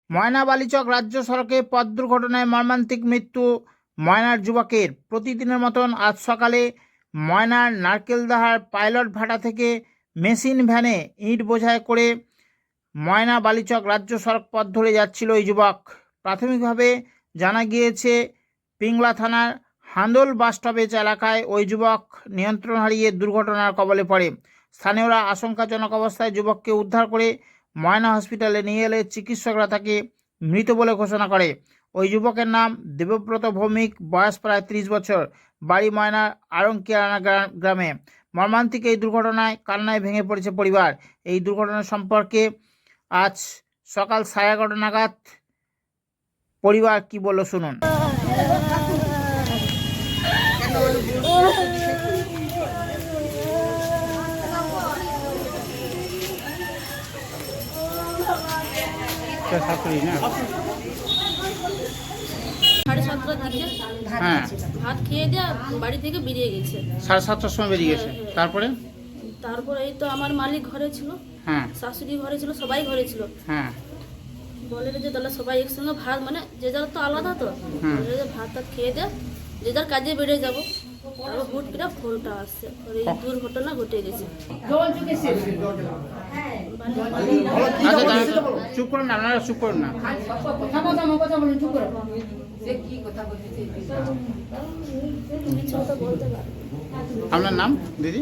ময়না বালিচক রাজ্য সড়কে পথ দুর্ঘটনায় মর্মান্তিক মৃত্যু ময়নার যুবকের। প্রতিদিনের মতন আজ সকালে ময়নার নারকেলদাহার পাইলট ভাটা থেকে মেশিন ভ্যানে ইট বোঝাই করে ময়না বালিচক রাজ্য সড়ক পথ ধরে যাচ্ছিল ওই যুবক। প্রাথমিকভাবে জানা গিয়েছে পিংলা থানার হান্দোল বাস স্টপেজ এলাকায় ওই যুবক নিয়ন্ত্রণ হারিয়ে দুর্ঘটনার কবলে পড়ে। স্থানীয়রা আশঙ্কাজনক অবস্থায় যুবককে উদ্ধার করে ময়না হসপিটালে নিয়ে এলে চিকিৎসকরা তাকে মৃত বলে ঘোষণা করে। ওই যুবকের নাম দেবব্রত ভৌমিক, বয়স প্রায় 30 বছর, বাড়ি ময়নার আড়ংকিয়ানা গ্রামে। মর্মান্তিক এই দুর্ঘটনায় কান্নায় ভেঙে পড়েছে পরিবার। এই দুর্ঘটনা সম্পর্কে আজ সকাল 11:30 নাগাদ পরিবার কি বলল শুনুন। সাড়ে 7টার দিকে হ্যাঁ, ভাত খেয়ে দিয়ে বাড়ি থেকে বেরিয়ে গেছে। 7:30টার সময় বেরিয়ে গেছে। তারপরে তারপরে এই তো আমার মালিক ঘরে ছিল, হ্যাঁ শাশুড়ি ঘরে ছিল, সবাই ঘরে ছিল। হ্যাঁ বলে যে তাহলে সবাই একসঙ্গে ভাত, মানে যে যার তো আলাদা, তো বলে যে ভাত টাত খেয়ে দিয়ে যে যার কাজে বেরিয়ে যাবো। তারপর হুট করে ফোনটা আসছে, আর এই দুর্ঘটনা ঘটে গেছে। আচ্ছা, চুপ করুন না, আপনারা চুপ করুন না। কিছু তো বলতে পারবো। আপনার নাম দিদি?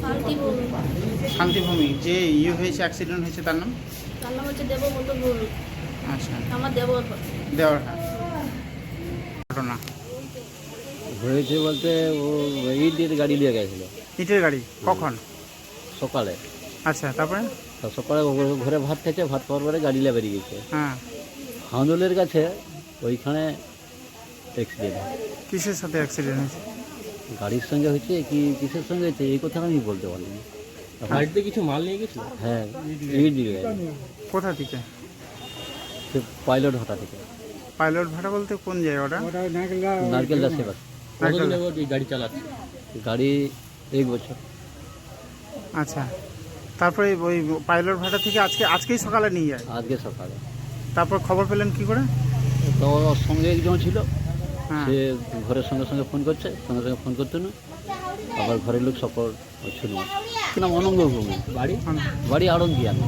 শান্তি ভূমি, শান্তিভূমি। যে হয়েছে, অ্যাক্সিডেন্ট হয়েছে, তার নাম? তার নাম হচ্ছে দেবব্রত ভূমি, আচ্ছা, আমার দেবর। দেওয়ার ঘটনা হয়েছে বলতে ও ইটের গাড়ি নিয়ে গেছিলো ইটের গাড়ি। কখন? সকালে। আচ্ছা, তারপরে? তা সকালে ঘরে ভাত খেয়েছে, ভাত খাওয়ার পরে গাড়ি নিয়ে বেরিয়ে গেছে হ্যাঁ, হান্দোলের কাছে। ওইখানে অ্যাক্সিডেন্ট। কিসের সাথে অ্যাক্সিডেন্ট হয়েছে? গাড়ির সঙ্গে হয়েছে কি কিসের সঙ্গে হয়েছে এই কথা আমি বলতে পারিনি। গাড়িতে কিছু মাল নিয়ে গেছিল? হ্যাঁ, ইট দিয়ে গেছে। কোথা থেকে? সে পাইলট ভাটা থেকে। পাইলট ভাড়া বলতে কোন জায়গাটা? নারকেল দাসের কাছে। কতদিন যাবত এই গাড়ি চালাচ্ছে? গাড়ি 1 বছর। আচ্ছা, তারপরে ওই পাইলট ভাড়া থেকে আজকেই সকালে নিয়ে যায়। আজকে সকালে। তারপর খবর পেলেন কি করে? তো ওর সঙ্গে একজন ছিল, হ্যাঁ, সে ঘরের সঙ্গে সঙ্গে ফোন করছে, সঙ্গে সঙ্গে ফোন করতে না, আবার ঘরের লোক সকল শুনবো। কি নাম? অনঙ্গ ভূমি। বাড়ি? বাড়ি আড়ংকিয়ানা।